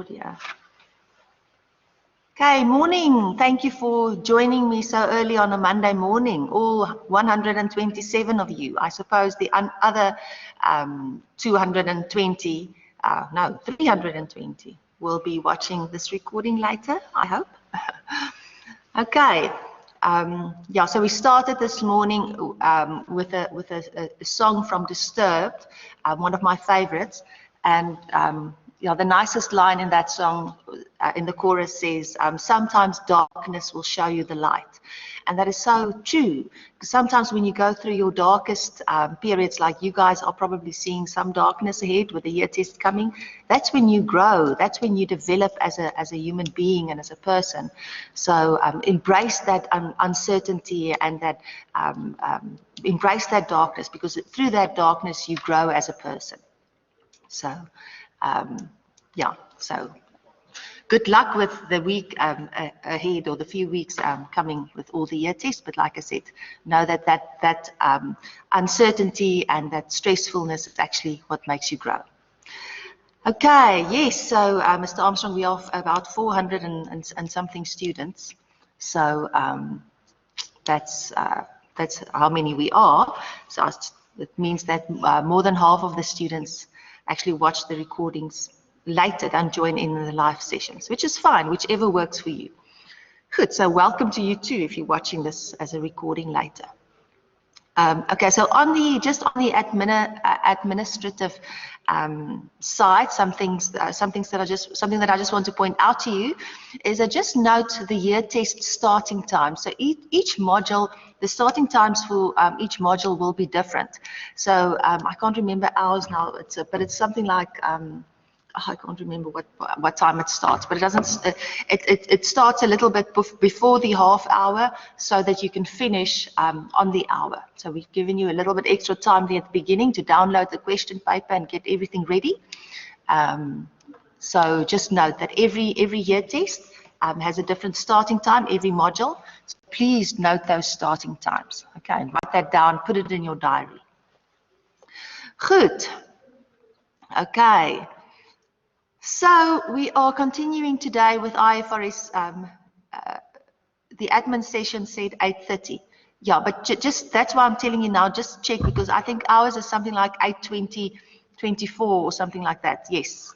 Yeah. Okay, morning. Thank you for joining me so early on a Monday morning. All 127 of you. I suppose the other 220, no, 320 will be watching this recording later, I hope. Okay. Yeah, so we started this morning with a song from Disturbed, one of my favorites, and yeah, the nicest line in that song, in the chorus says, sometimes darkness will show you the light. And that is so true, because sometimes when you go through your darkest periods, like you guys are probably seeing some darkness ahead with the year test coming, that's when you grow, that's when you develop as a human being and as a person. So embrace that uncertainty and that embrace that darkness, because through that darkness you grow as a person. So yeah, so good luck with the week ahead, or the few weeks coming with all the year tests. But like I said, know that uncertainty and that stressfulness is actually what makes you grow. Okay, yes, so Mr. Armstrong, we are about 400 and something students. So that's how many we are. So it means that more than half of the students actually watch the recordings later and join in the live sessions, which is fine, whichever works for you. Good, so welcome to you too if you're watching this as a recording later. Okay, so just on the administrative side, something that I just want to point out to you is that just note the year test starting time. So each module, the starting times for each module will be different. So I can't remember ours now, but it's something like I can't remember what time it starts, but it doesn't. It starts a little bit before the half hour, so that you can finish on the hour. So we've given you a little bit extra time there at the beginning to download the question paper and get everything ready. So just note that every year test has a different starting time, every module. So please note those starting times. Okay, and write that down, put it in your diary. Good. Okay. So we are continuing today with IFRS. The admin session said 8:30. Yeah, but just that's why I'm telling you now. Just check, because I think ours is something like 8:20, 24 or something like that. Yes,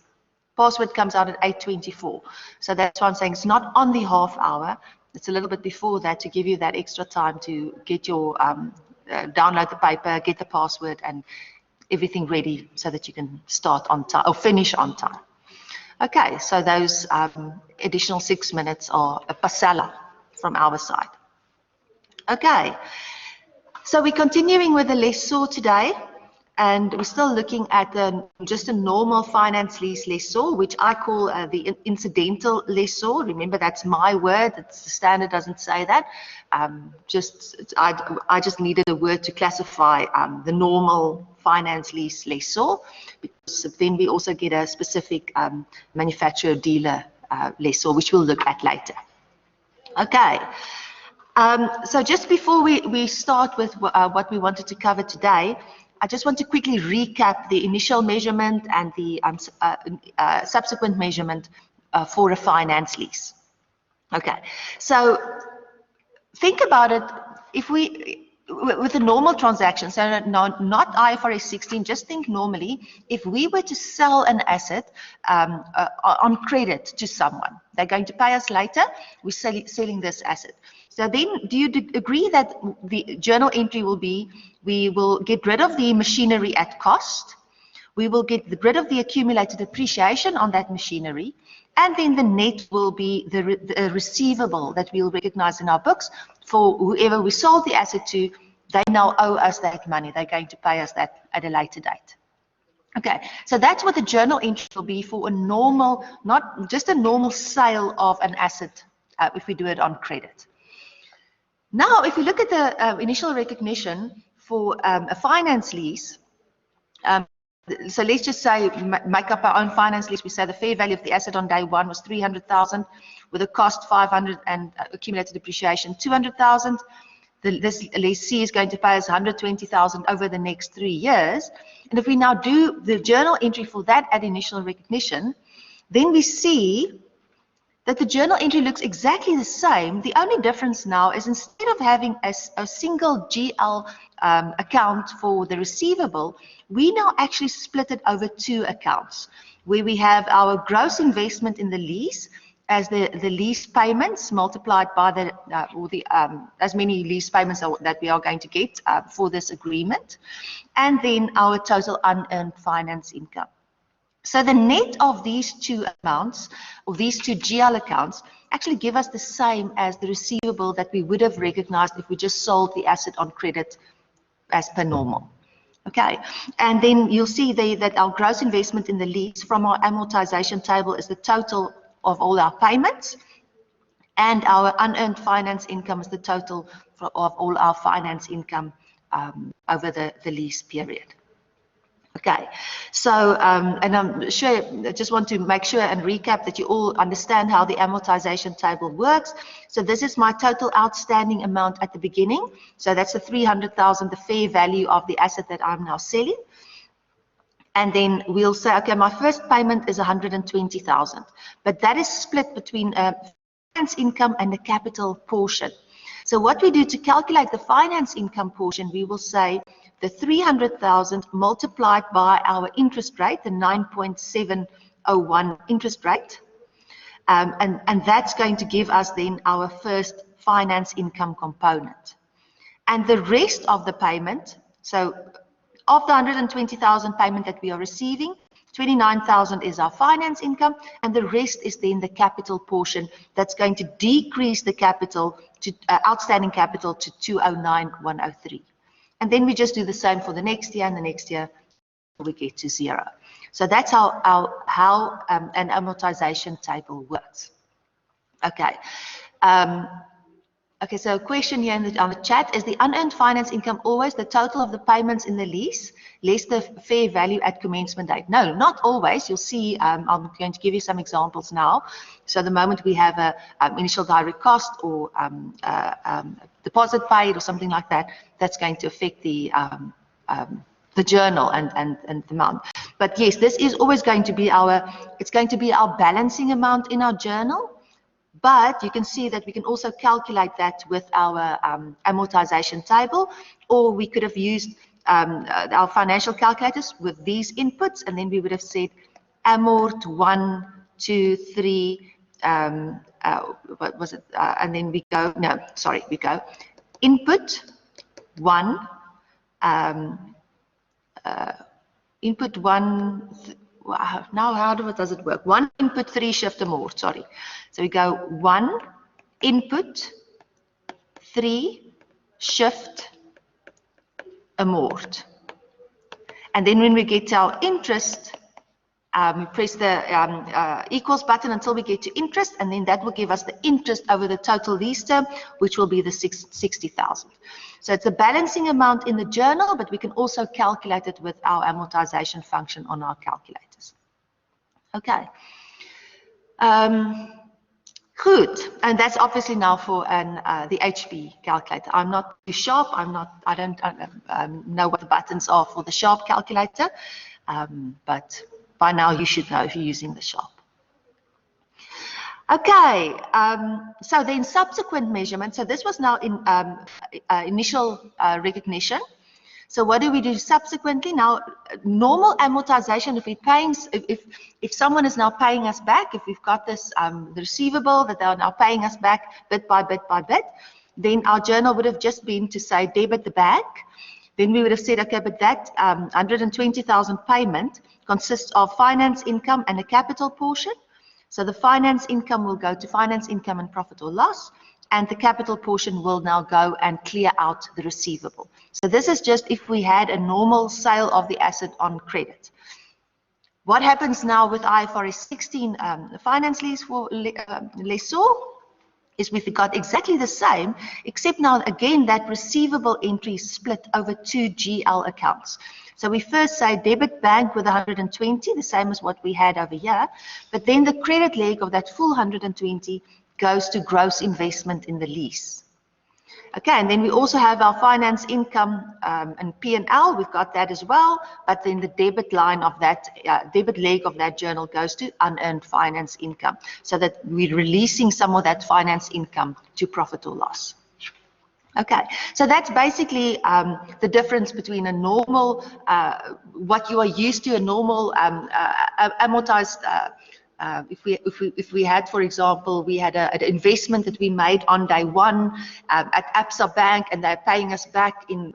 password comes out at 8:24. So that's why I'm saying it's not on the half hour. It's a little bit before that to give you that extra time to get your download the paper, get the password, and everything ready so that you can start on time or finish on time. Okay, so those additional 6 minutes are a pasella from our side. Okay, so we're continuing with the lessor today, and we're still looking at just a normal finance lease lessor, which I call the incidental lessor. Remember, that's my word. The standard doesn't say that. I just needed a word to classify the normal finance lease lessor, because then we also get a specific manufacturer dealer lessor, which we'll look at later. Okay. So just before we start with what we wanted to cover today, I just want to quickly recap the initial measurement and the subsequent measurement for a finance lease. Okay, so think about it. If we, with a normal transaction, so not IFRS 16, just think normally, if we were to sell an asset on credit to someone, they're going to pay us later, we're selling this asset. So then, do you agree that the journal entry will be, we will get rid of the machinery at cost, we will get rid of the accumulated depreciation on that machinery, and then the net will be the receivable that we'll recognize in our books for whoever we sold the asset to. They now owe us that money. They're going to pay us that at a later date. Okay, so that's what the journal entry will be for a normal, not just a normal sale of an asset if we do it on credit. Now, if you look at the initial recognition for a finance lease, so let's just say, make up our own finance lease. We say the fair value of the asset on day one was 300,000, with a cost 500 and accumulated depreciation 200,000. This lessee is going to pay us 120,000 over the next 3 years. And if we now do the journal entry for that at initial recognition, then we see that the journal entry looks exactly the same. The only difference now is instead of having a single GL account for the receivable, we now actually split it over 2 accounts, where we have our gross investment in the lease as the lease payments multiplied by as many lease payments that we are going to get for this agreement, and then our total unearned finance income. So the net of these 2 amounts, or these 2 GL accounts, actually give us the same as the receivable that we would have recognized if we just sold the asset on credit as per normal. Okay, and then you'll see there that our gross investment in the lease from our amortization table is the total of all our payments, and our unearned finance income is the total of all our finance income over the lease period. Okay, so, and I'm sure, I just want to make sure and recap that you all understand how the amortization table works. So this is my total outstanding amount at the beginning. So that's the 300,000, the fair value of the asset that I'm now selling. And then we'll say, okay, my first payment is 120,000, but that is split between finance income and the capital portion. So what we do to calculate the finance income portion, we will say the 300,000 multiplied by our interest rate, the 9.701 interest rate, and that's going to give us then our first finance income component. And the rest of the payment, so of the 120,000 payment that we are receiving, 29,000 is our finance income, and the rest is then the capital portion that's going to decrease the capital to outstanding capital to 209,103. And then we just do the same for the next year and the next year we get to 0. So that's how an amortization table works. Okay. Okay, so a question here on the chat, is the unearned finance income always the total of the payments in the lease, less the fair value at commencement date? No, not always. You'll see, I'm going to give you some examples now. So the moment we have a initial direct cost or deposit paid or something like that, that's going to affect the journal and the amount. But yes, this is always going to be it's going to be our balancing amount in our journal. But you can see that we can also calculate that with our amortization table, or we could have used our financial calculators with these inputs, and then we would have said amort 1, 2, 3, what was it? And then we go, no, sorry, we go input 1, input 1, now how does it work? 1 input, 3 shift amort, sorry. So we go 1 input, 3 shift amort. And then when we get to our interest, we press the equals button until we get to interest, and then that will give us the interest over the total lease term, which will be the 60,000. So it's a balancing amount in the journal, but we can also calculate it with our amortization function on our calculators. Okay. Good, and that's obviously now for the HP calculator. I'm not too sharp. I don't know what the buttons are for the sharp calculator, but by now you should know if you're using the sharp. Okay, so then subsequent measurements. So this was now in initial recognition. So what do we do subsequently? Now, normal amortization, if someone is now paying us back, if we've got this the receivable that they are now paying us back bit by bit by bit, then our journal would have just been to say debit the bank. Then we would have said, okay, but that 120,000 payment consists of finance income and a capital portion. So the finance income will go to finance income and profit or loss, and the capital portion will now go and clear out the receivable. So this is just if we had a normal sale of the asset on credit. What happens now with IFRS 16 finance lease for lessor is we've got exactly the same, except now again that receivable entry is split over 2 GL accounts. So we first say debit bank with 120, the same as what we had over here, but then the credit leg of that full 120 goes to gross investment in the lease. Okay, and then we also have our finance income and P&L. We've got that as well, but then the debit line of that, debit leg of that journal goes to unearned finance income, so that we're releasing some of that finance income to profit or loss. Okay, so that's basically the difference between a normal, what you are used to, a normal amortized. If we had, for example, we had an investment that we made on day one at Absa Bank, and they're paying us back in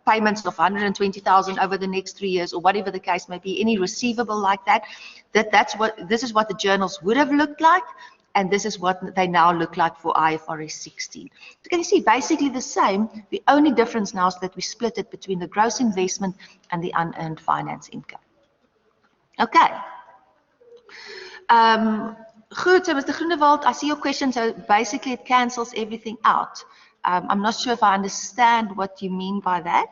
payments of 120,000 over the next 3 years, or whatever the case may be, any receivable like that. This is what the journals would have looked like, and this is what they now look like for IFRS 16. So can you see basically the same? The only difference now is that we split it between the gross investment and the unearned finance income. Okay. Good, so Mr. Groenewald, I see your question. So basically it cancels everything out. I'm not sure if I understand what you mean by that.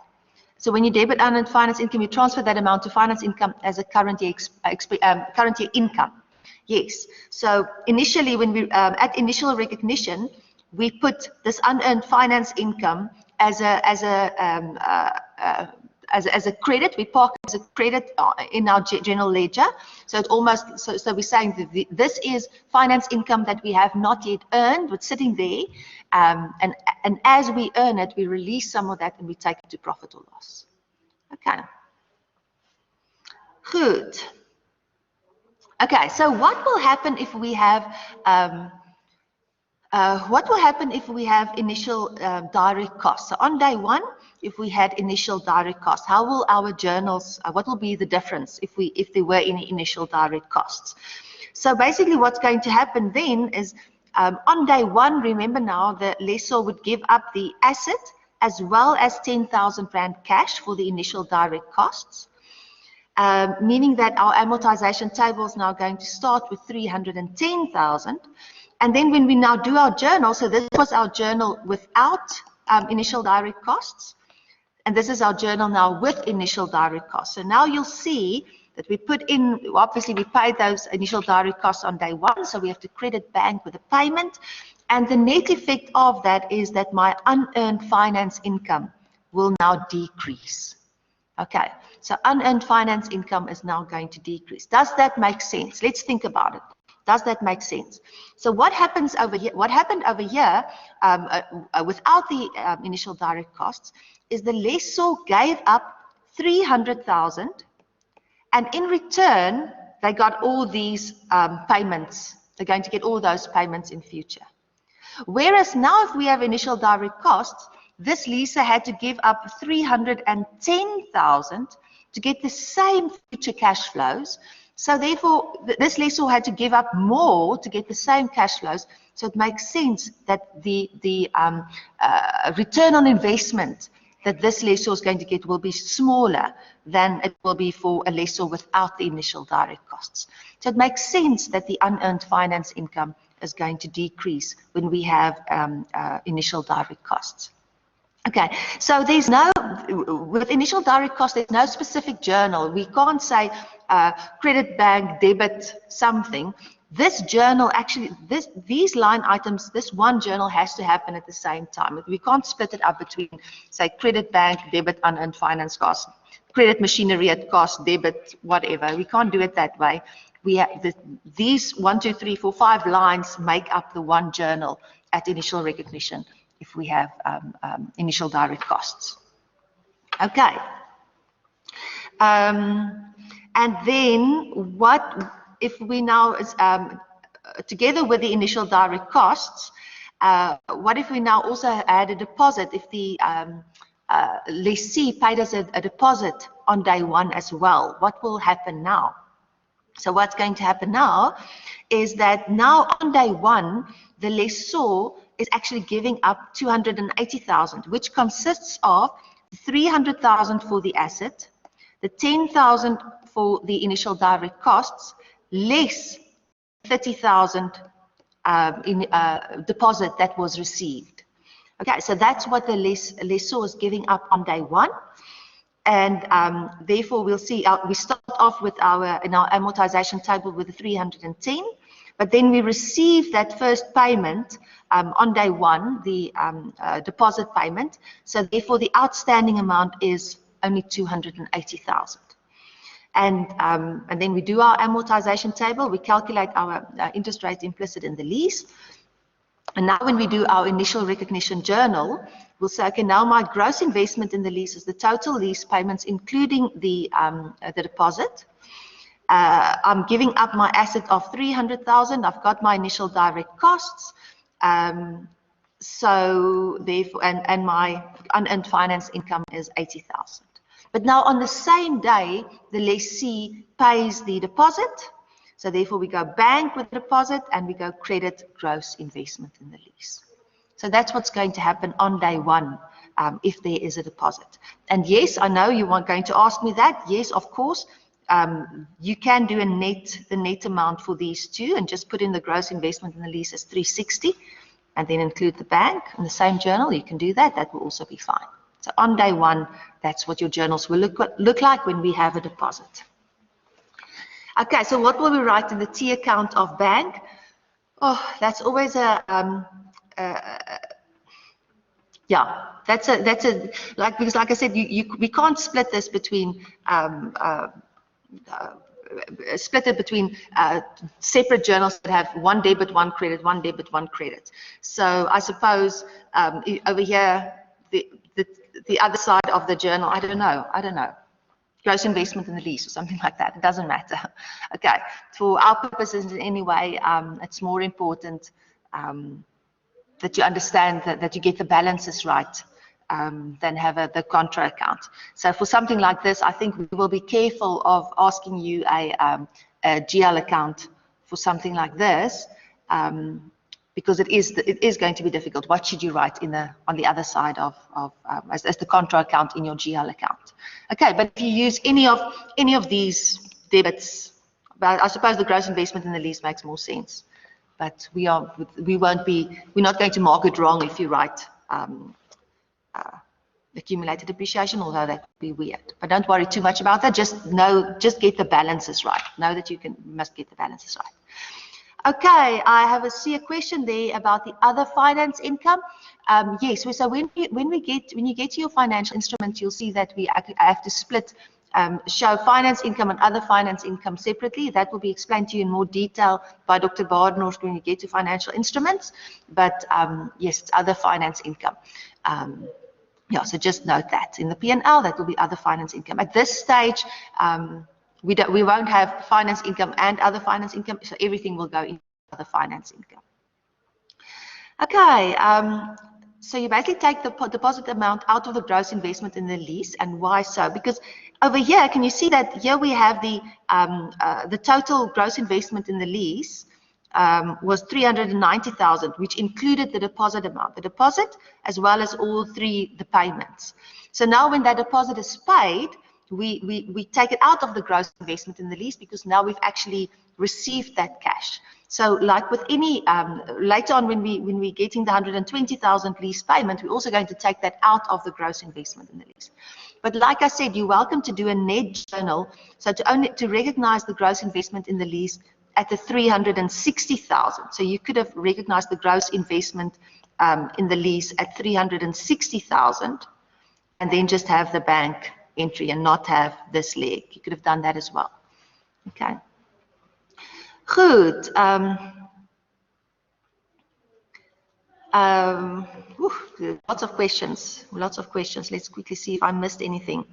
So when you debit unearned finance income, you transfer that amount to finance income as a current year income. Yes. So initially, when we at initial recognition, we put this unearned finance income as a credit. We park it as a credit in our general ledger. So it almost so we're saying that this is finance income that we have not yet earned, but sitting there, and as we earn it, we release some of that and we take it to profit or loss. Okay. Good. Okay, so what will happen if we have initial direct costs? So on day one, if we had initial direct costs, how will our journals? What will be the difference if there were any initial direct costs? So basically, what's going to happen then is on day one, remember now, the lessor would give up the asset as well as 10,000 Rand cash for the initial direct costs. Meaning that our amortization table is now going to start with 310,000. And then when we now do our journal, so this was our journal without initial direct costs, and this is our journal now with initial direct costs. So now you'll see that we put in, obviously we paid those initial direct costs on day one, so we have to credit bank with a payment. And the net effect of that is that my unearned finance income will now decrease. Okay, so unearned finance income is now going to decrease. Does that make sense? Let's think about it. Does that make sense? So what happens over here? What happened over here without the initial direct costs is the lessor gave up 300,000, and in return they got all these payments. They're going to get all those payments in future. Whereas now, if we have initial direct costs, this lessor had to give up 310,000 to get the same future cash flows. So therefore, this lessor had to give up more to get the same cash flows. So it makes sense that the return on investment that this lessor is going to get will be smaller than it will be for a lessor without the initial direct costs. So it makes sense that the unearned finance income is going to decrease when we have initial direct costs. Okay, so there's no, with initial direct cost, there's no specific journal. We can't say credit bank, debit, something. This journal actually, these line items, this one journal has to happen at the same time. We can't split it up between, say, credit bank, debit, unearned finance cost, credit machinery at cost, debit, whatever. We can't do it that way. We have these 1, 2, 3, 4, 5 lines make up the one journal at initial recognition if we have initial direct costs. Okay. And then what if we now, together with the initial direct costs, what if we now also add a deposit? If the lessee paid us a deposit on day one as well, what will happen now? So what's going to happen now is that now on day one, the lessor is actually giving up 280,000, which consists of 300,000 for the asset, the 10,000 for the initial direct costs, less 30,000 in deposit that was received. Okay, so that's what the lessor is giving up on day one. And therefore, we'll see, we start off with in our amortization table with the 310. but then we receive that first payment on day one, the deposit payment. So therefore, the outstanding amount is only 280,000. And then we do our amortization table. We calculate our interest rate implicit in the lease. And now when we do our initial recognition journal, we'll say, okay, now my gross investment in the lease is the total lease payments, including the deposit. I'm giving up my asset of 300,000. I've got my initial direct costs. So therefore, and my unearned finance income is 80,000. But now on the same day, the lessee pays the deposit. So therefore, we go bank with the deposit and we go credit gross investment in the lease. So that's what's going to happen on day one if there is a deposit. And yes, I know you are going to ask me that. Yes, of course. You can do the net amount for these two and just put in the gross investment in the lease as 360 and then include the bank in the same journal. You can do that. That will also be fine. So on day one, that's what your journals will look like when we have a deposit. Okay, so what will we write in the T account of bank? Oh, that's always yeah, that's a because like I said, we can't split this between split it between separate journals that have one debit, one credit, one debit, one credit. So I suppose over here, the other side of the journal, I don't know. Gross investment in the lease or something like that. It doesn't matter. Okay, for our purposes anyway, it's more important that you understand that you get the balances right than have the contra account. So for something like this, I think we will be careful of asking you a GL account for something like this, because it is going to be difficult. What should you write on the other side as the contra account in your GL account? Okay, but if you use any of these debits, but I suppose the gross investment in the lease makes more sense. But we're not going to mark it wrong if you write accumulated depreciation, although that would be weird. But don't worry too much about that. Just get the balances right. Know that you must get the balances right. Okay, I see a question there about the other finance income. Yes, so when you get to your financial instruments, you'll see that I have to split, show finance income and other finance income separately. That will be explained to you in more detail by Dr. Badenhorst when you get to financial instruments. But yes, it's other finance income. Yeah, so just note that in the P&L, that will be other finance income. At this stage, we won't have finance income and other finance income, so everything will go into other finance income. Okay, so you basically take the deposit amount out of the gross investment in the lease, and why so? Because over here, can you see that here we have the total gross investment in the lease was 390,000, which included the deposit amount, the deposit as well as all the payments. So now when that deposit is paid, we take it out of the gross investment in the lease because now we've actually received that cash. So like with any, later on when we're getting the 120,000 lease payment, we're also going to take that out of the gross investment in the lease. But like I said, you're welcome to do a net journal, so to recognize the gross investment in the lease at the 360,000. So you could have recognized the gross investment in the lease at 360,000 and then just have the bank entry and not have this leg. You could have done that as well. Okay. Good. Lots of questions. Let's quickly see if I missed anything.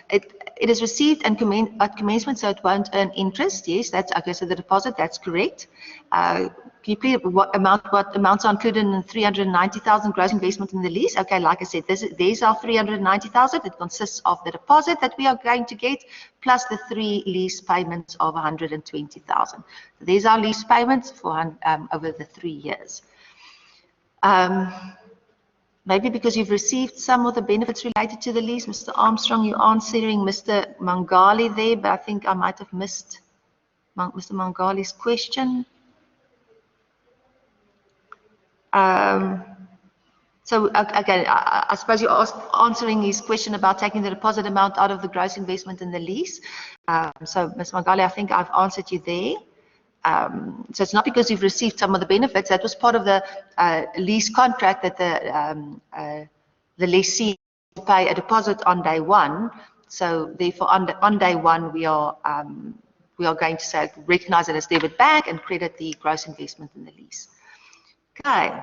It is received and at commencement, so it won't earn interest. Yes, that's okay. So the deposit, that's correct. Can you please what amounts are included in the 390,000 gross investment in the lease? Okay, like I said, these are 390,000. It consists of the deposit that we are going to get plus the 3 lease payments of 120,000. So these are lease payments for over the 3 years. Maybe because you've received some of the benefits related to the lease, Mr. Armstrong, you're answering Mr. Mangali there, but I think I might have missed Mr. Mangali's question. So, again, I suppose you're answering his question about taking the deposit amount out of the gross investment in the lease. So, Ms. Mangali, I think I've answered you there. So it's not because you've received some of the benefits. That was part of the lease contract that the lessee pay a deposit on day one. So therefore, on day one, we are going to say recognize it as debit back and credit the gross investment in the lease. Okay.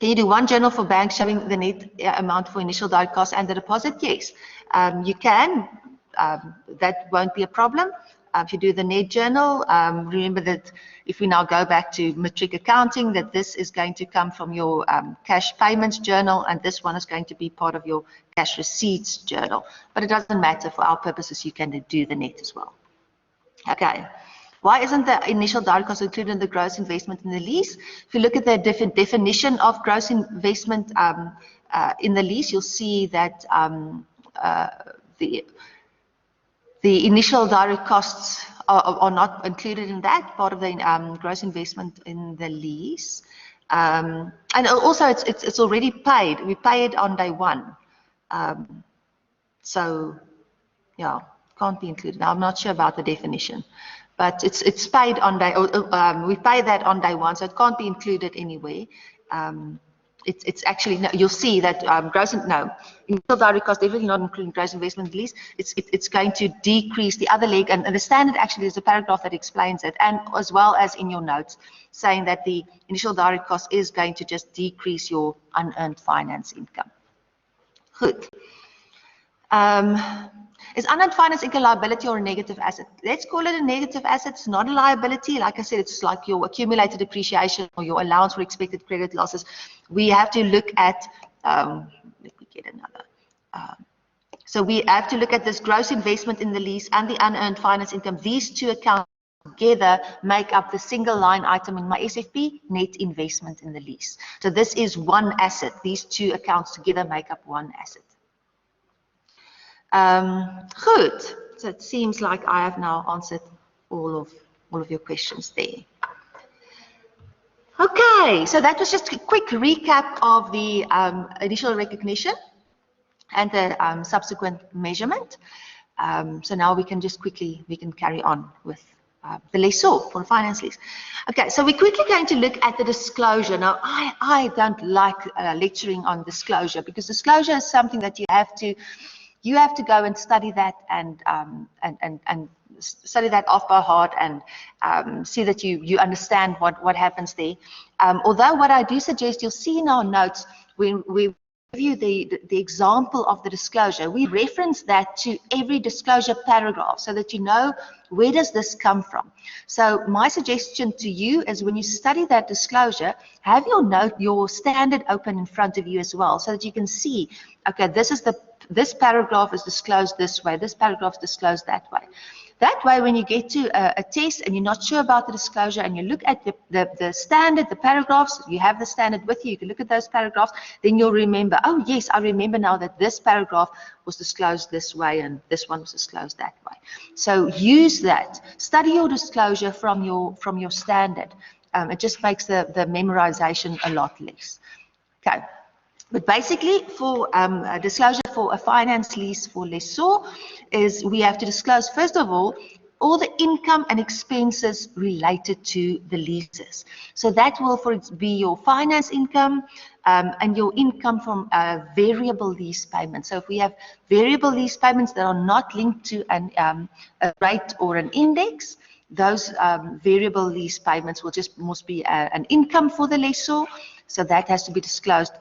Can you do one journal for banks showing the net amount for initial direct costs and the deposit? Yes, you can. That won't be a problem. If you do the net journal, remember that if we now go back to matric accounting, that this is going to come from your cash payments journal, and this one is going to be part of your cash receipts journal. But it doesn't matter. For our purposes, you can do the net as well. Okay. Why isn't the initial direct cost included in the gross investment in the lease? If you look at the definition of gross investment in the lease, you'll see that the initial direct costs are not included in that part of the gross investment in the lease. And also, it's already paid. We pay it on day one. So, yeah, can't be included. Now, I'm not sure about the definition. But it's paid on day, we pay that on day one, so it can't be included anywhere. It's actually, no, you'll see that initial direct cost definitely not including gross investment lease. It's going to decrease the other leg, and the standard actually is a paragraph that explains it, and as well as in your notes, saying that the initial direct cost is going to just decrease your unearned finance income. Good. Is unearned finance income a liability or a negative asset? Let's call it a negative asset. It's not a liability. Like I said, it's like your accumulated depreciation or your allowance for expected credit losses. We have to look at, let me get another. So we have to look at this gross investment in the lease and the unearned finance income. These two accounts together make up the single line item in my SFP, net investment in the lease. So this is one asset. These two accounts together make up one asset. Good. So it seems like I have now answered all of your questions there. Okay, so that was just a quick recap of the initial recognition and the subsequent measurement. So now we can just quickly, carry on with the lessor for the finance lease. Okay, so we're quickly going to look at the disclosure. Now, I don't like lecturing on disclosure, because disclosure is something that you have to go and study that and study that off by heart and see that you understand what happens there. Although what I do suggest, you'll see in our notes, when we give you the example of the disclosure, we reference that to every disclosure paragraph so that you know where does this come from. So my suggestion to you is, when you study that disclosure, have your standard open in front of you as well, so that you can see, okay, this paragraph is disclosed this way, this paragraph is disclosed that way. That way, when you get to a test and you're not sure about the disclosure, and you look at the standard, the paragraphs, you have the standard with you, you can look at those paragraphs, then you'll remember, oh yes, I remember now that this paragraph was disclosed this way and this one was disclosed that way. So use that. Study your disclosure from your standard. It just makes the memorization a lot less. Okay. But basically, for a disclosure for a finance lease for lessor, is we have to disclose, first of all the income and expenses related to the leases. So that will be your finance income and your income from variable lease payments. So if we have variable lease payments that are not linked to a rate or an index, those variable lease payments must be an income for the lessor. So that has to be disclosed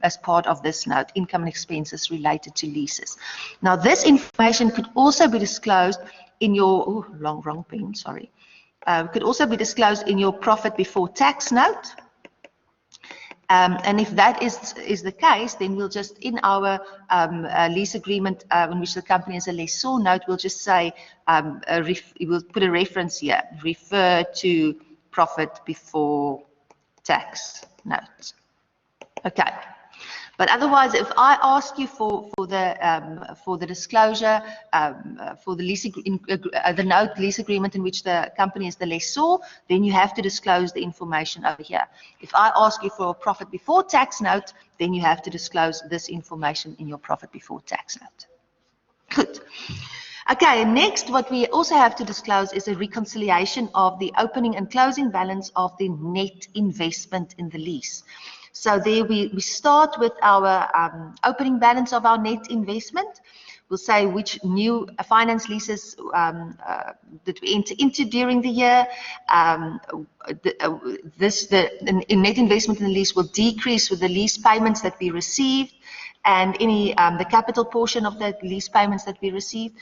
as part of this note, income and expenses related to leases. Now, this information could also be disclosed in your, wrong pen, sorry. Could also be disclosed in your profit before tax note. And if that is the case, then we'll just, in our lease agreement in which the company is a lessor note, we'll just say, we'll put a reference here, refer to profit before tax note. Okay, but otherwise, if I ask you for the disclosure for the lease agreement in which the company is the lessor, then you have to disclose the information over here. If I ask you for a profit before tax note, then you have to disclose this information in your profit before tax note. Good. Okay, next what we also have to disclose is a reconciliation of the opening and closing balance of the net investment in the lease. So there we start with our opening balance of our net investment. We'll say which new finance leases that we enter into during the year. The net investment in the lease will decrease with the lease payments that we received and any the capital portion of the lease payments that we received.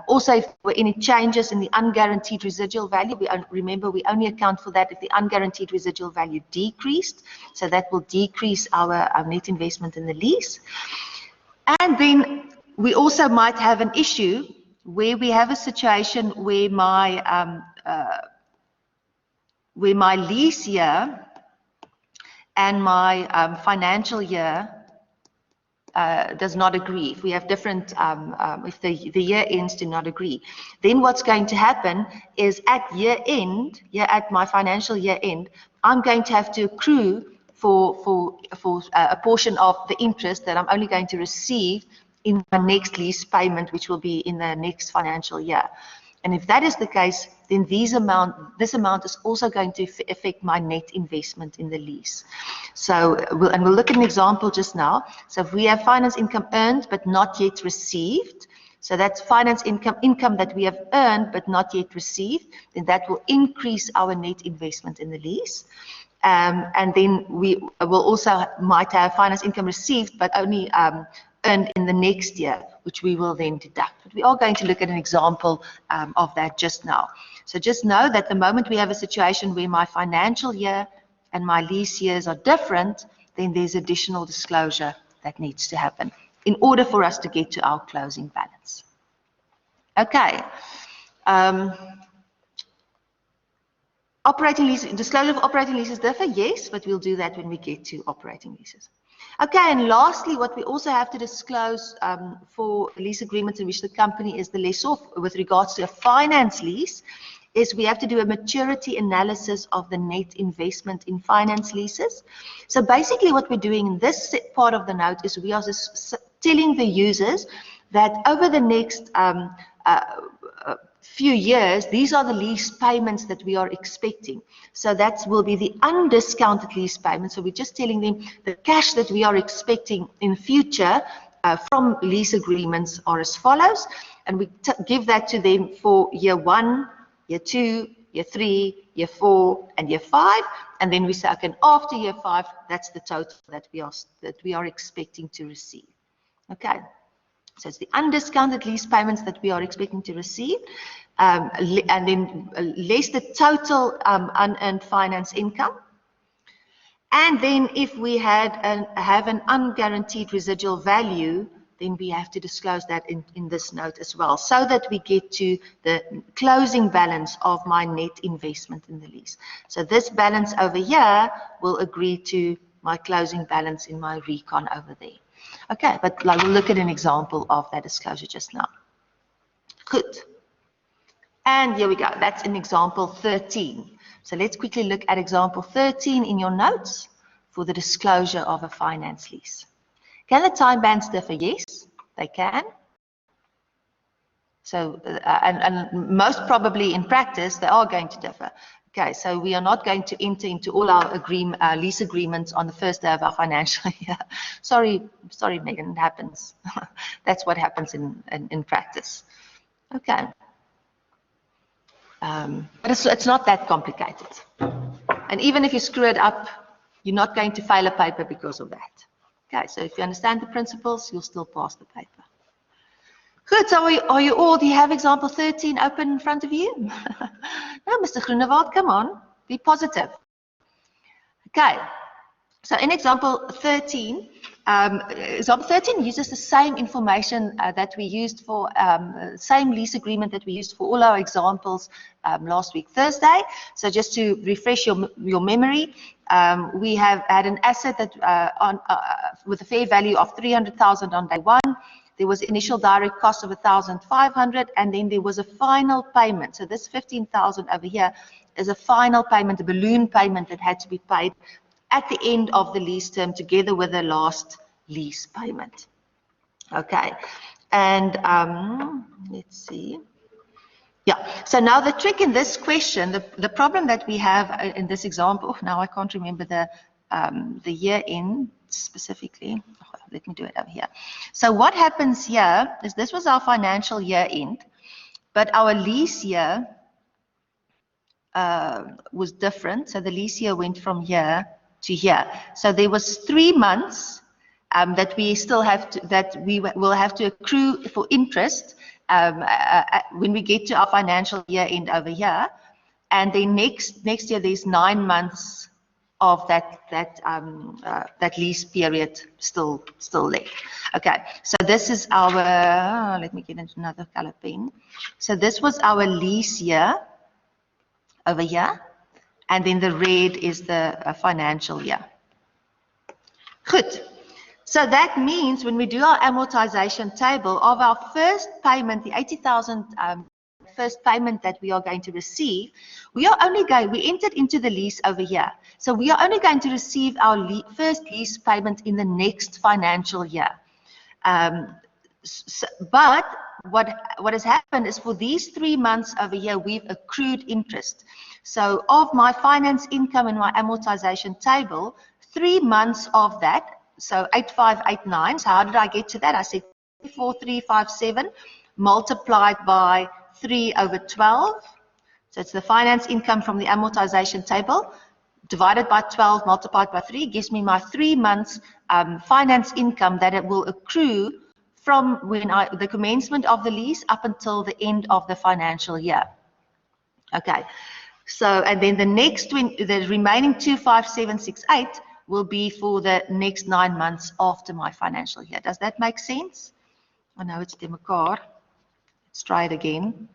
Also, if there were any changes in the unguaranteed residual value, remember we only account for that if the unguaranteed residual value decreased. So that will decrease our net investment in the lease. And then we also might have an issue where we have a situation where my lease year and my financial year does not agree. If we have different, if the year ends do not agree, then what's going to happen is at year end, at my financial year end, I'm going to have to accrue for a portion of the interest that I'm only going to receive in my next lease payment, which will be in the next financial year. And if that is the case, then this amount is also going to affect my net investment in the lease. So, we'll look at an example just now. So if we have finance income earned but not yet received, so that's finance income that we have earned but not yet received, then that will increase our net investment in the lease. And then we will also might have finance income received but only earned in the next year, which we will then deduct. But we are going to look at an example of that just now. So just know that the moment we have a situation where my financial year and my lease years are different, then there's additional disclosure that needs to happen in order for us to get to our closing balance. Okay. Operating lease, disclosure of operating leases differ, yes, but we'll do that when we get to operating leases. Okay, and lastly, what we also have to disclose for lease agreements in which the company is the lessor with regards to a finance lease is we have to do a maturity analysis of the net investment in finance leases. So basically what we're doing in this part of the note is we are just telling the users that over the next few years, these are the lease payments that we are expecting. So that will be the undiscounted lease payments. So we're just telling them the cash that we are expecting in future from lease agreements are as follows. And we give that to them for year 1, year 2, year 3, year 4, and year 5. And then we say, okay, after year 5, that's the total that we are expecting to receive. Okay. So it's the undiscounted lease payments that we are expecting to receive, and then less the total unearned finance income. And then if we have an unguaranteed residual value, then we have to disclose that in this note as well, so that we get to the closing balance of my net investment in the lease. So this balance over here will agree to my closing balance in my recon over there. Okay, but we'll look at an example of that disclosure just now. Good. And here we go. That's in example 13. So let's quickly look at example 13 in your notes for the disclosure of a finance lease. Can the time bands differ? Yes, they can. So, and most probably in practice, they are going to differ. Okay, so we are not going to enter into all our lease agreements on the first day of our financial year. Sorry, Megan, it happens. That's what happens in practice. Okay. But it's not that complicated. And even if you screw it up, you're not going to fail a paper because of that. Okay, so if you understand the principles, you'll still pass the paper. Good, so are you all, do you have example 13 open in front of you? No, Mr. Groenewald, come on, be positive. Okay, so in example 13, example 13 uses the same information that we used for, same lease agreement that we used for all our examples last week, Thursday. So just to refresh your memory, we have had an asset that with a fair value of 300,000 on day 1. There was initial direct cost of 1,500, and then there was a final payment. So this 15,000 over here is a final payment, a balloon payment that had to be paid at the end of the lease term together with the last lease payment. Okay. And let's see. Yeah, so now the trick in this question, the problem that we have in this example, now I can't remember the year end specifically. Oh, let me do it over here. So what happens here is this was our financial year end, but our lease year was different. So the lease year went from here to here. So there was 3 months that we still have to, that we will have to accrue for interest when we get to our financial year end over here. And then next year there's 9 months of that lease period still left. Okay, so this is our, let me get into another color pen. So this was our lease year over here, and then the red is the financial year. Good. So that means when we do our amortization table of our first payment, the 80,000 first payment that we are going to receive, we entered into the lease over here. So we are only going to receive our first lease payment in the next financial year. But what has happened is for these 3 months over here, we've accrued interest. So of my finance income in my amortization table, 3 months of that, so 8589, so how did I get to that? I said 4357 multiplied by 3 over 12. So it's the finance income from the amortization table divided by 12 multiplied by 3 gives me my 3 months finance income that it will accrue from when the commencement of the lease up until the end of the financial year. Okay, so and then the remaining 25768 will be for the next 9 months after my financial year. Does that make sense? I know it's demekar. Let's try it again.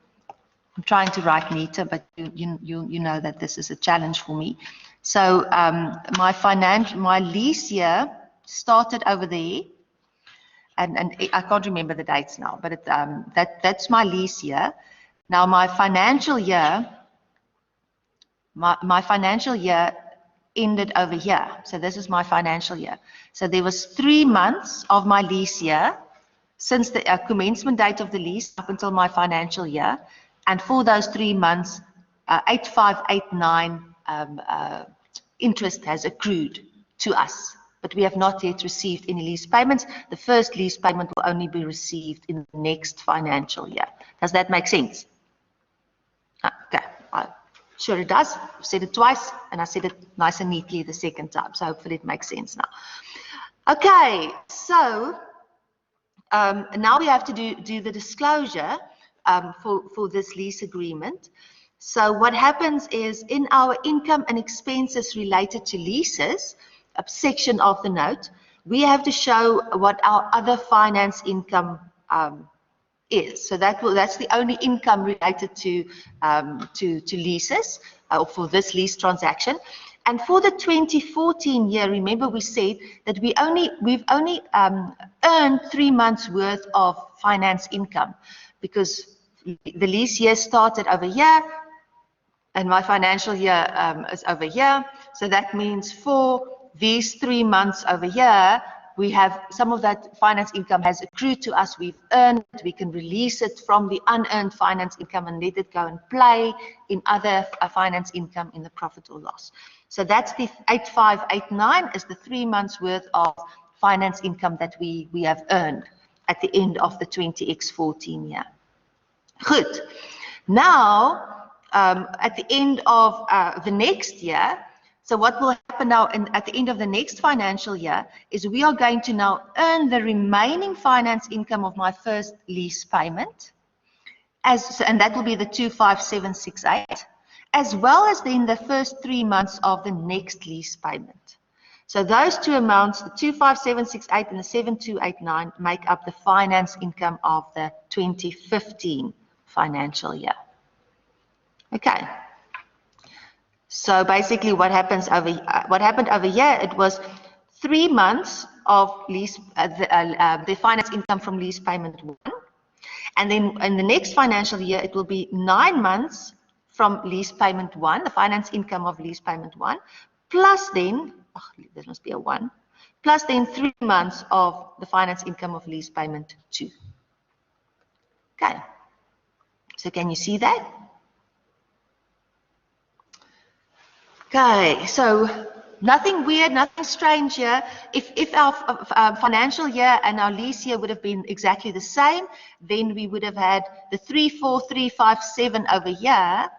I'm trying to write neater, but you know that this is a challenge for me. So my lease year started over there. And I can't remember the dates now, but that's my lease year. Now my financial year, my financial year ended over here. So this is my financial year. So there was 3 months of my lease year since the commencement date of the lease up until my financial year. And for those 3 months, 8589 interest has accrued to us. But we have not yet received any lease payments. The first lease payment will only be received in the next financial year. Does that make sense? Okay, I'm sure it does. I've said it twice, and I said it nice and neatly the second time. So hopefully it makes sense now. Okay, so now we have to do the disclosure for this lease agreement. So what happens is in our income and expenses related to leases, a section of the note, we have to show what our other finance income is. So that's the only income related to leases or for this lease transaction. And for the 2014 year, remember we said that we've only earned 3 months worth of finance income because the lease year started over here and my financial year is over here. So that means for these 3 months over here, we have some of that finance income has accrued to us. We've earned it. We can release it from the unearned finance income and let it go and play in other finance income in the profit or loss. So that's the 8589 is the 3 months worth of finance income that we have earned at the end of the 20x14 year. Good. Now, at the end of the next year, so what will happen now at the end of the next financial year is we are going to now earn the remaining finance income of my first lease payment, and that will be the 25768, as well as then the first 3 months of the next lease payment. So those two amounts, the 25768 and the 7289, make up the finance income of the 2015 financial year. Okay. So basically what happened over here, it was 3 months of lease, the finance income from lease payment 1. And then in the next financial year, it will be 9 months from lease payment 1, the finance income of lease payment 1, plus then, there must be a 1, plus then 3 months of the finance income of lease payment 2. Okay, so can you see that? Okay, so nothing weird, nothing strange here. If our financial year and our lease year would have been exactly the same, then we would have had the 34357 over here.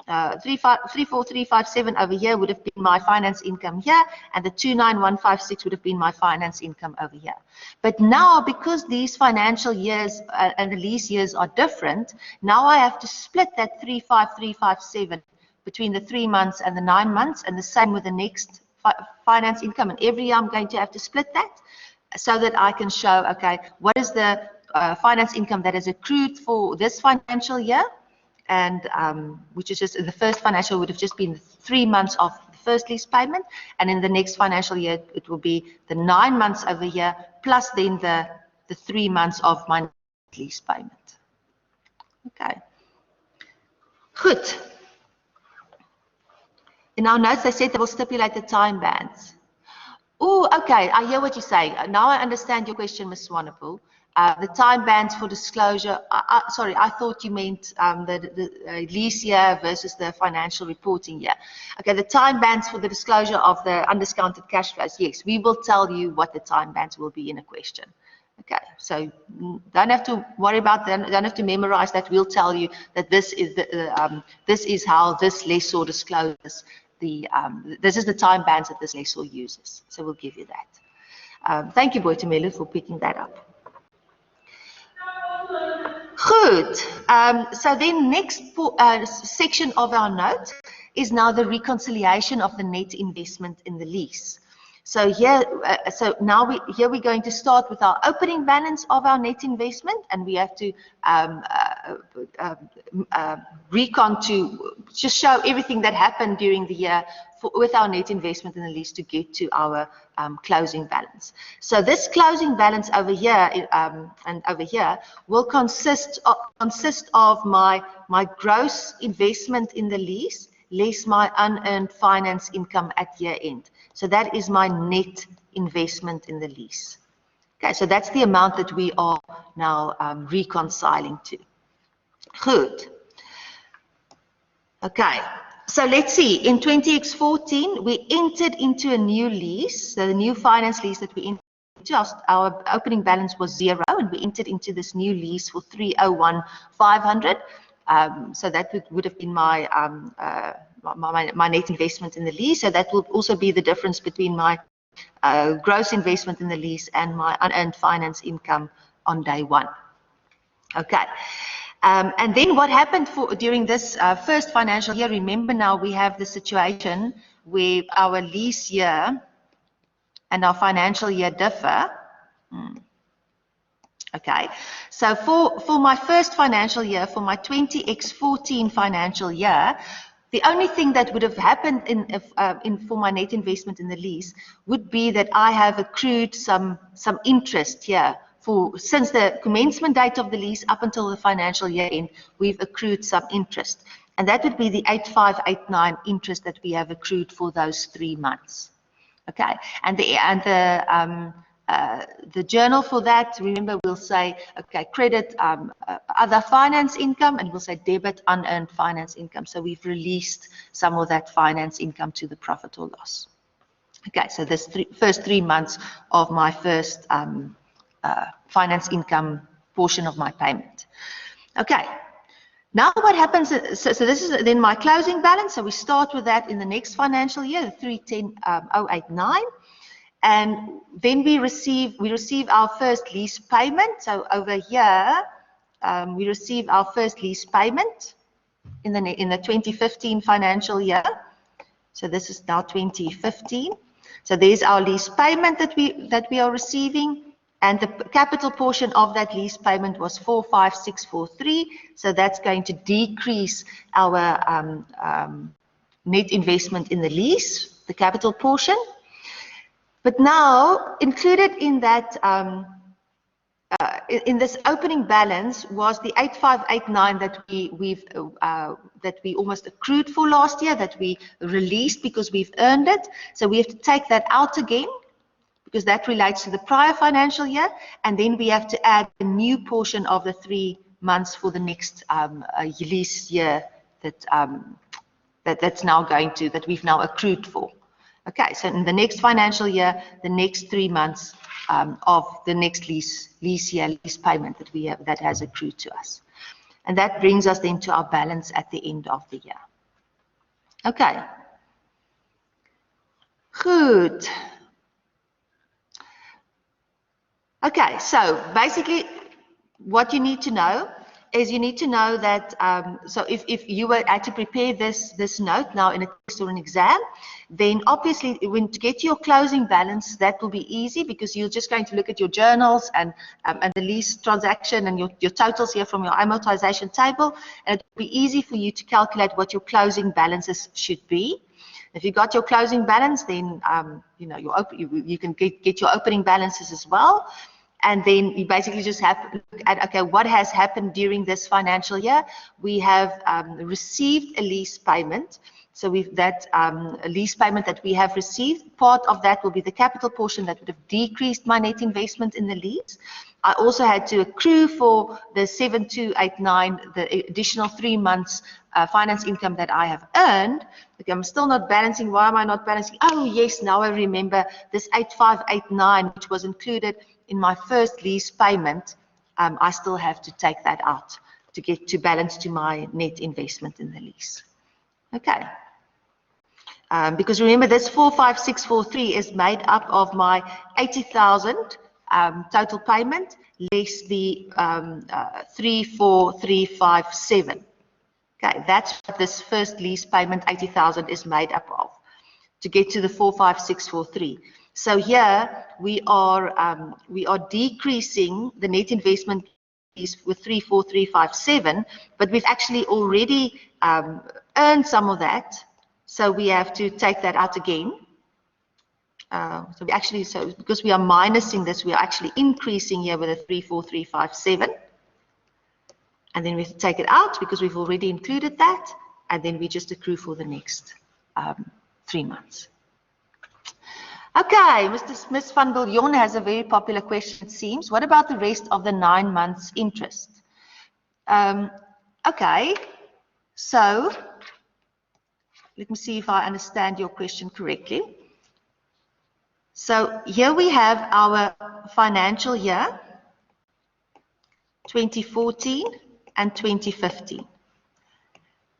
34357 over here would have been my finance income here, and the 29156 would have been my finance income over here. But now, because these financial years and the lease years are different, now I have to split that 35357 between the 3 months and the 9 months, and the same with the next finance income. And every year I'm going to have to split that so that I can show, okay, what is the finance income that is accrued for this financial year, and which is just the first financial would have just been 3 months of the first lease payment, and in the next financial year it will be the 9 months over here plus then the 3 months of my lease payment. Okay, good. In our notes they said they will stipulate the time bands. Oh, okay, I hear what you're saying. Now I understand your question, Ms. Swanepoel. The time bands for disclosure, sorry, I thought you meant the lease year versus the financial reporting year. Okay, the time bands for the disclosure of the undiscounted cash flows, yes, we will tell you what the time bands will be in a question. Okay, so don't have to worry about that, don't have to memorize that. We'll tell you that this is this is how this lessor discloses this is the time bands that this lessor uses. So we'll give you that. Thank you, Boitumelo, for picking that up. Good. So then next section of our note is now the reconciliation of the net investment in the lease. So here, here we're going to start with our opening balance of our net investment, and we have to recon to just show everything that happened during the year with our net investment in the lease to get to our closing balance. So this closing balance over here and over here will consist of my gross investment in the lease less my unearned finance income at year end. So that is my net investment in the lease. Okay, so that's the amount that we are now reconciling to. Good. Okay, so let's see. In 20X14, we entered into a new lease, so the new finance lease that we entered into, our opening balance was 0, and we entered into this new lease for 301,500. So that would have been my my net investment in the lease. So that will also be the difference between my gross investment in the lease and my unearned finance income on day one. Okay. And then what happened during this first financial year, remember now we have the situation where our lease year and our financial year differ. Okay, so for my first financial year, for my 20X14 financial year, the only thing that would have happened for my net investment in the lease would be that I have accrued some interest here. Since the commencement date of the lease up until the financial year end, we've accrued some interest. And that would be the 8589 interest that we have accrued for those 3 months. Okay, and the journal for that, remember, we'll say, okay, credit other finance income, and we'll say debit unearned finance income. So we've released some of that finance income to the profit or loss. Okay, so this first 3 months of my first finance income portion of my payment. Okay, now what happens, so this is then my closing balance. So we start with that in the next financial year, the 310,089. And then we receive our first lease payment. So over here, we receive our first lease payment in the 2015 financial year. So this is now 2015. So there's our lease payment that we are receiving, and the capital portion of that lease payment was 45643. So that's going to decrease our net investment in the lease, the capital portion. But now, included in that, in this opening balance was the 8589 that we almost accrued for last year, that we released because we've earned it. So we have to take that out again, because that relates to the prior financial year, and then we have to add a new portion of the months for the next lease year that's now that we've now accrued for. Okay, so in the next financial year, the next 3 months of the next lease payment that we have that has accrued to us. And that brings us then to our balance at the end of the year. Okay. Good. Okay, so basically what you need to know is you need to know that, so if you were to prepare this note now in a test or an exam, then obviously when to get your closing balance, that will be easy because you're just going to look at your journals and the lease transaction and your totals here from your amortization table, and it will be easy for you to calculate what your closing balances should be. If you got your closing balance, then you know you can get your opening balances as well. And then you basically just have to look at, okay, what has happened during this financial year? We have received a lease payment. So that lease payment that we have received, part of that will be the capital portion that would have decreased my net investment in the lease. I also had to accrue for the 7289, the additional 3 months finance income that I have earned. Okay, I'm still not balancing. Why am I not balancing? Oh yes, now I remember this 8589, which was included in my first lease payment. I still have to take that out to get to balance to my net investment in the lease. Okay. Because remember, this 45643 is made up of my 80,000 total payment less the 34357. Okay, that's what this first lease payment 80,000 is made up of to get to the 45643. So here we are decreasing the net investment with 34357, but we've actually already earned some of that. So we have to take that out again. So because we are minusing this, we are actually increasing here with a 34357. And then we have to take it out because we've already included that. And then we just accrue for the next 3 months. Okay, Ms. van Biljon has a very popular question, it seems. What about the rest of the 9 months interest? Okay, so let me see if I understand your question correctly. So here we have our financial year, 2014 and 2015.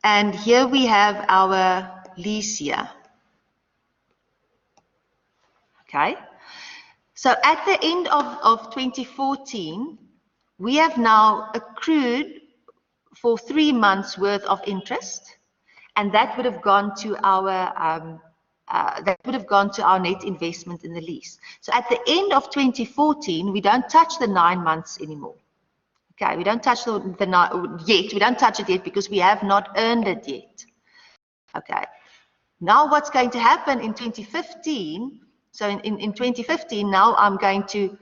And here we have our lease year. Okay. So at the end of 2014, we have now accrued for 3 months worth of interest, and that would have gone to our net investment in the lease. So at the end of 2014, we don't touch the 9 months anymore. Okay, we don't touch we don't touch it yet because we have not earned it yet. Okay. Now what's going to happen in 2015? So in 2015, now I'm going to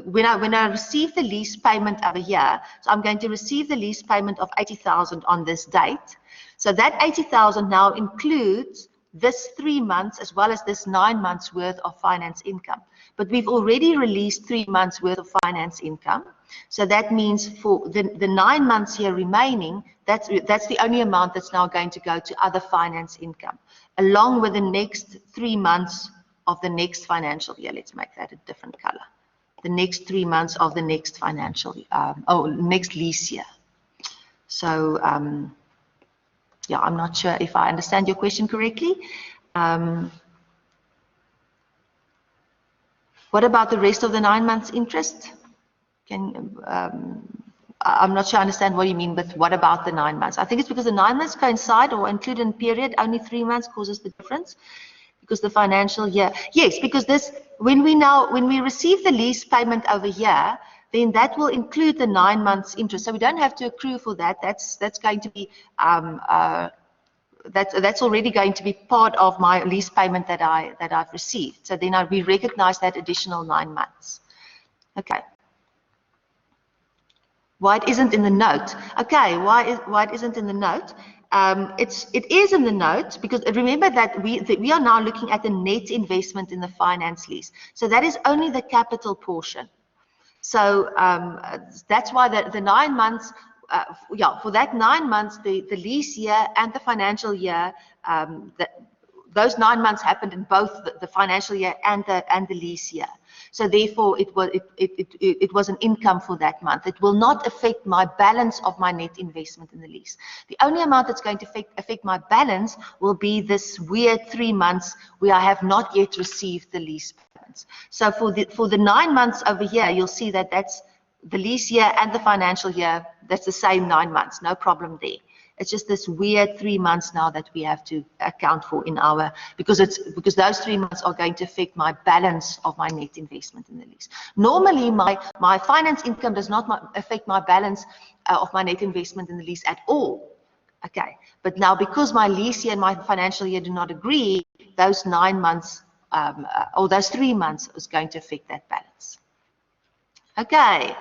when I receive the lease payment over here, so I'm going to receive the lease payment of 80,000 on this date. So that 80,000 now includes this 3 months as well as this 9 months worth of finance income. But we've already released 3 months worth of finance income. So that means for the 9 months here remaining, that's the only amount that's now going to go to other finance income, along with the next 3 months of the next financial year. Let's make that a different color. The next 3 months of the next next lease year. So, yeah, I'm not sure if I understand your question correctly. What about the rest of the 9 months interest? I'm not sure I understand what you mean with what about the 9 months. I think it's because the 9 months coincide or include in period, only 3 months causes the difference. Because the financial year, yes, because this, when we receive the lease payment over here, then that will include the 9 months interest. So we don't have to accrue for that. That's going to be that's already going to be part of my lease payment that I've received. So then we recognize that additional 9 months. Okay. Why it isn't in the note? Okay, why it isn't in the note? It is in the note because remember that we are now looking at the net investment in the finance lease. So that is only the capital portion. So that's why the 9 months, for that 9 months, the lease year and the financial year, those 9 months happened in both the financial year and the lease year. So therefore, it was an income for that month. It will not affect my balance of my net investment in the lease. The only amount that's going to affect my balance will be this weird 3 months where I have not yet received the lease payments. So for the 9 months over here, you'll see that that's the lease year and the financial year. That's the same 9 months, no problem there. It's just this weird 3 months now that we have to account for in our, because those 3 months are going to affect my balance of my net investment in the lease. Normally, my finance income does not affect my balance of my net investment in the lease at all. Okay, but now because my lease year and my financial year do not agree, those 9 months or those 3 months is going to affect that balance. Okay.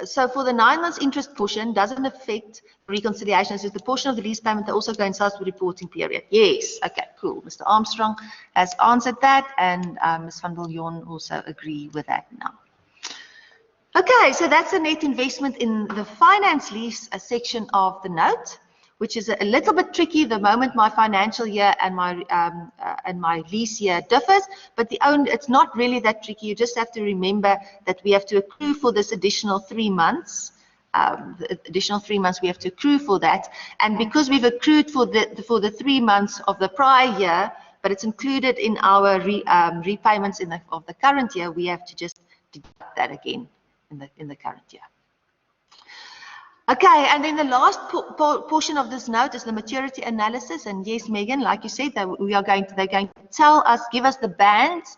So for the 9 months interest portion, doesn't affect reconciliation. It's just the portion of the lease payment that also coincides with the reporting period. Yes, okay, cool. Mr. Armstrong has answered that, and Ms. van Viljoen also agree with that now. Okay, so that's the net investment in the finance lease section of the note, which is a little bit tricky the moment my financial year and my lease year differs, but it's not really that tricky. You just have to remember that we have to accrue for this additional 3 months. The additional 3 months we have to accrue for that, and because we've accrued for the 3 months of the prior year, but it's included in our repayments of the current year, we have to just deduct that again in the current year. Okay, and then the last portion of this note is the maturity analysis. And yes, Megan, like you said, they're going to give us the bands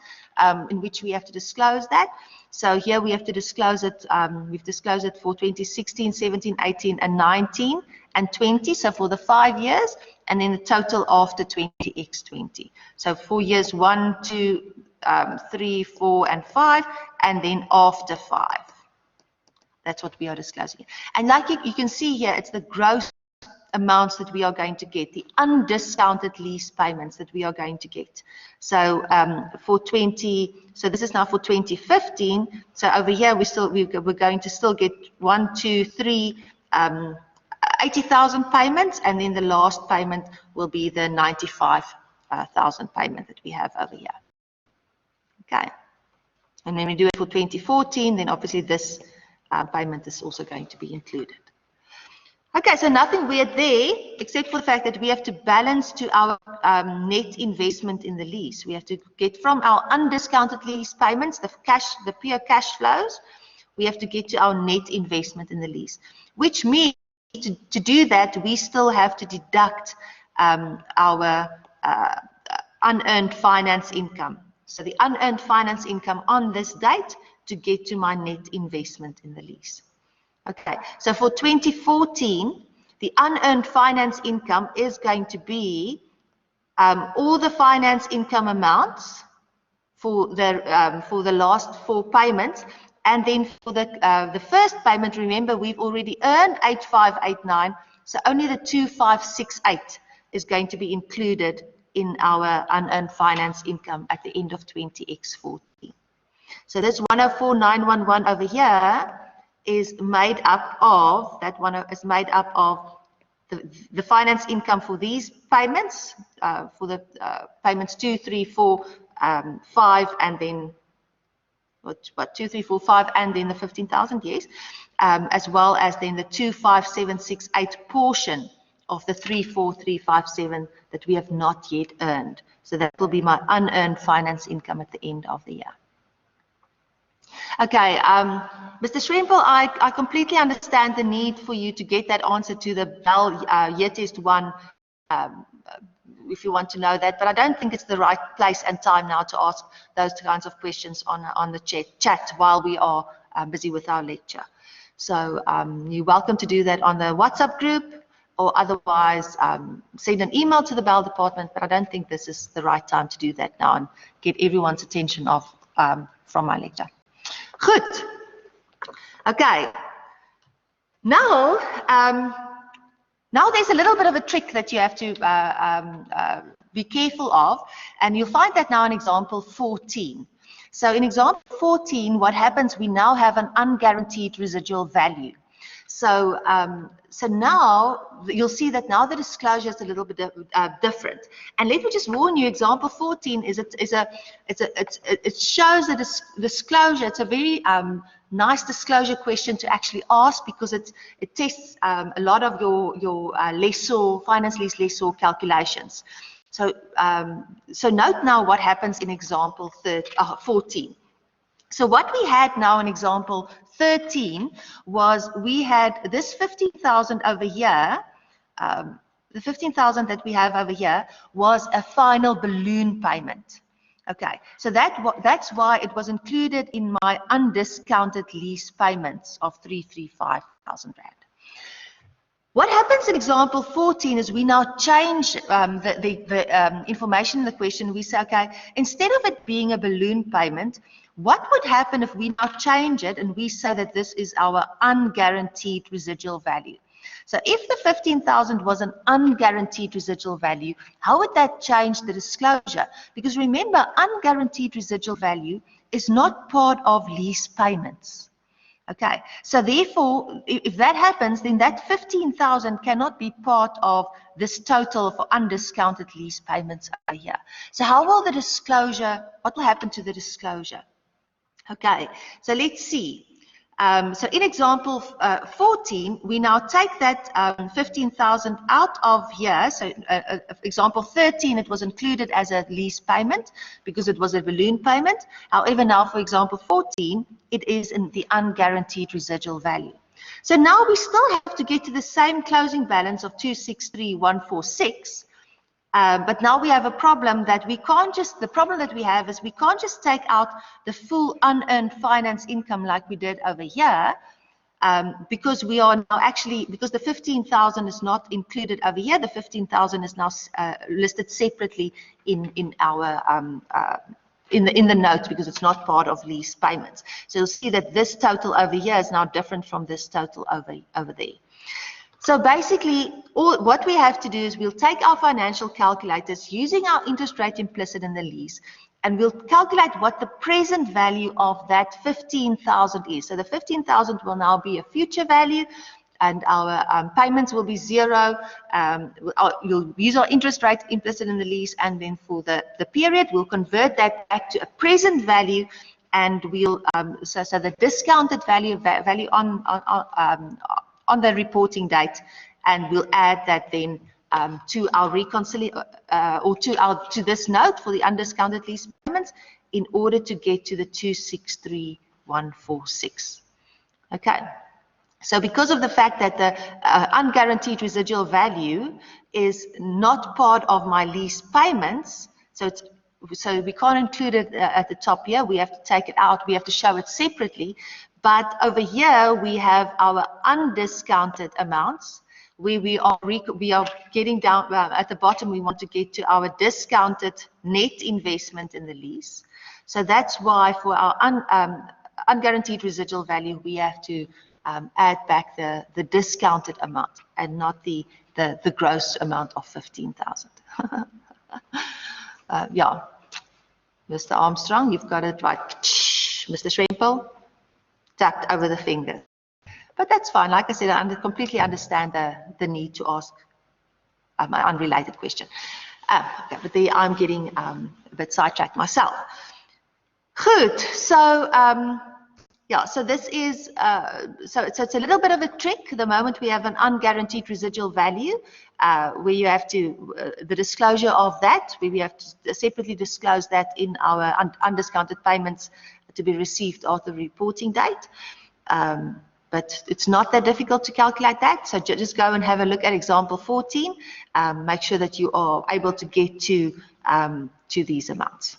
in which we have to disclose that. So here we have to disclose it. We've disclosed it for 2016, 17, 18, and 19, and 20. So for the 5 years, and then the total after 20x20. So for years 1, 2, 3, 4, and 5, and then after 5. That's what we are disclosing. And like you can see here, it's the gross amounts that we are going to get, the undiscounted lease payments that we are going to get. So so this is now for 2015. So over here, we're going to still get 1, 2, 3, 80,000 payments, and then the last payment will be the 95,000 payment that we have over here. Okay. And when we do it for 2014, then obviously this payment is also going to be included. Okay, so nothing weird there, except for the fact that we have to balance to our net investment in the lease. We have to get from our undiscounted lease payments, the pure cash flows, we have to get to our net investment in the lease, which means to do that, we still have to deduct our unearned finance income. So the unearned finance income on this date to get to my net investment in the lease. Okay, so for 2014, the unearned finance income is going to be all the finance income amounts for the last 4 payments, and then for the first payment, remember we've already earned 8589, so only the 2568 is going to be included in our unearned finance income at the end of 20x14. So this 104,911 over here is made up of the finance income for these payments, for the payments 2, 3, 4, 5, and then what 2, 3, 4, 5, and then the 15,000, yes, as well as then the 25768 portion of the 34357 that we have not yet earned. So that will be my unearned finance income at the end of the year. Okay, Mr. Schrempel, I completely understand the need for you to get that answer to the BEL year test 1 if you want to know that, but I don't think it's the right place and time now to ask those kinds of questions on the chat while we are busy with our lecture. So you're welcome to do that on the WhatsApp group, or otherwise send an email to the BEL department, but I don't think this is the right time to do that now and get everyone's attention off from my lecture. Good. Okay. Now, now there's a little bit of a trick that you have to be careful of, and you'll find that now in example 14. So in example 14, what happens, we now have an unguaranteed residual value. So, so now you'll see that now the disclosure is a little bit different. And let me just warn you, example 14 it shows the disclosure. It's a very nice disclosure question to actually ask, because it tests a lot of your finance lease lessor calculations. So, so note now what happens in example 14. So what we had now in example 13 was we had this 15,000 over here. The 15,000 that we have over here was a final balloon payment. Okay, so that's why it was included in my undiscounted lease payments of 335,000 rand. What happens in example 14 is we now change the information in the question. We say, okay, instead of it being a balloon payment, what would happen if we now change it and we say that this is our unguaranteed residual value? So if the 15,000 was an unguaranteed residual value, how would that change the disclosure? Because remember, unguaranteed residual value is not part of lease payments. Okay, so therefore, if that happens, then that 15,000 cannot be part of this total for undiscounted lease payments over here. So how will the disclosure, what will happen to the disclosure? Okay, so let's see. So in example 14, we now take that 15,000 out of here. So example 13, it was included as a lease payment because it was a balloon payment. However, now for example 14, it is in the unguaranteed residual value. So now we still have to get to the same closing balance of 263,146. But now we have a problem that we can't just, the problem that we have is we can't just take out the full unearned finance income like we did over here, because we are now actually, because the 15,000 is not included over here, the 15,000 is now listed separately in our, in the notes, because it's not part of lease payments. So you'll see that this total over here is now different from this total over there. So basically, what we have to do is we'll take our financial calculators using our interest rate implicit in the lease, and we'll calculate what the present value of that 15,000 is. So the 15,000 will now be a future value, and our payments will be zero. We'll use our interest rate implicit in the lease, and then for the period, we'll convert that back to a present value, and we'll so the discounted value on the reporting date, and we'll add that then to our reconciliation or to this note for the undiscounted lease payments in order to get to the 263,146. Okay. So because of the fact that the unguaranteed residual value is not part of my lease payments, so we can't include it at the top here. We have to take it out. We have to show it separately. But over here, we have our undiscounted amounts, where we are getting down at the bottom. We want to get to our discounted net investment in the lease. So that's why for our unguaranteed residual value, we have to add back the discounted amount and not the gross amount of 15,000. Yeah, Mr. Armstrong, you've got it right. Mr. Schrempel, tucked over the finger. But that's fine. Like I said, I completely understand the need to ask an unrelated question. Okay, but there I'm getting a bit sidetracked myself. Good. So, yeah, so this is, so it's a little bit of a trick. The moment we have an unguaranteed residual value, where you have to, the disclosure of that, where we have to separately disclose that in our undiscounted payments to be received after the reporting date. But it's not that difficult to calculate that. So just go and have a look at example 14. Make sure that you are able to get to these amounts.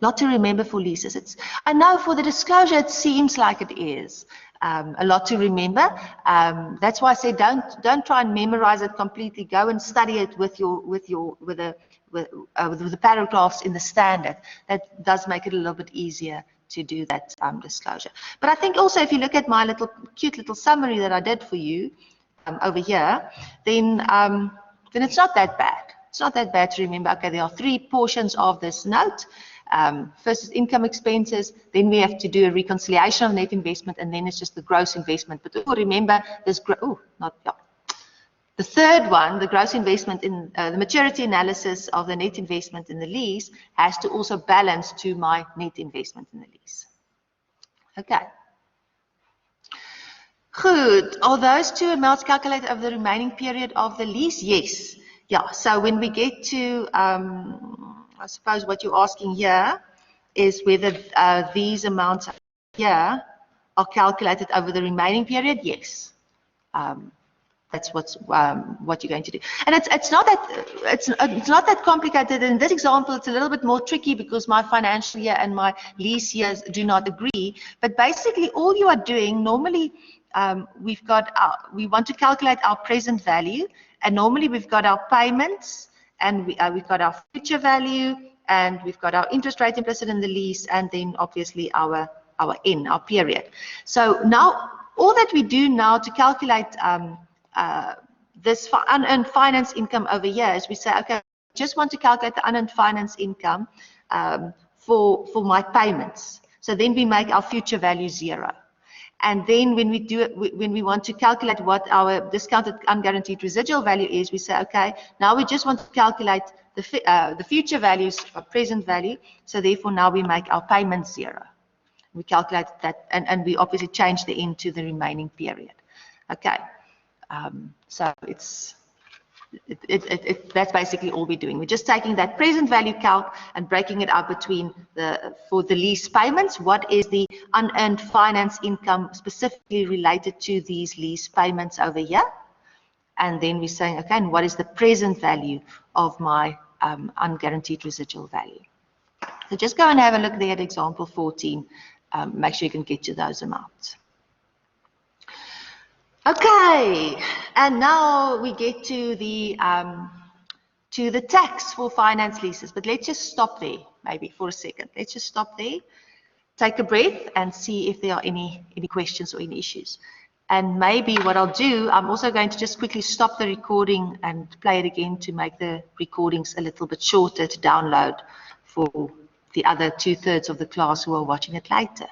Lot to remember for leases. I know for the disclosure, it seems like it is a lot to remember. That's why I say don't try and memorize it completely. Go and study it with the paragraphs in the standard. That does make it a little bit easier to do that disclosure. But I think also if you look at my cute little summary that I did for you over here, then it's not that bad. It's not that bad to remember. Okay, there are 3 portions of this note. First is income expenses, then we have to do a reconciliation of net investment, and then it's just the gross investment. But remember, this the third one, the gross investment in the maturity analysis of the net investment in the lease has to also balance to my net investment in the lease. Okay. Good. Are those two amounts calculated over the remaining period of the lease? Yes. Yeah. So when we get to, I suppose what you're asking here is whether these amounts here are calculated over the remaining period. Yes. That's what you're going to do, and it's not that complicated. In this example, it's a little bit more tricky because my financial year and my lease years do not agree. But basically, all you are doing normally, we want to calculate our present value, and normally we've got our payments, and we've got our future value, and we've got our interest rate implicit in the lease, and then obviously our period. So now all that we do now to calculate this unearned finance income over here is we say, okay, I just want to calculate the unearned finance income for my payments. So then we make our future value 0. And then when we do it, when we want to calculate what our discounted unguaranteed residual value is, we say, okay, now we just want to calculate the future values or present value. So therefore now we make our payments 0. We calculate that, and we obviously change the end to the remaining period. Okay. So that's basically all we're doing. We're just taking that present value calc and breaking it out between for the lease payments, what is the unearned finance income specifically related to these lease payments over here? And then we're saying, okay, and what is the present value of my unguaranteed residual value? So just go and have a look there at example 14. Make sure you can get to those amounts. Okay, and now we get to the tax for finance leases, but let's just stop there maybe for a second. Let's just stop there, take a breath, and see if there are any questions or any issues. And maybe what I'll do, I'm also going to just quickly stop the recording and play it again to make the recordings a little bit shorter to download for the other 2/3 of the class who are watching it later.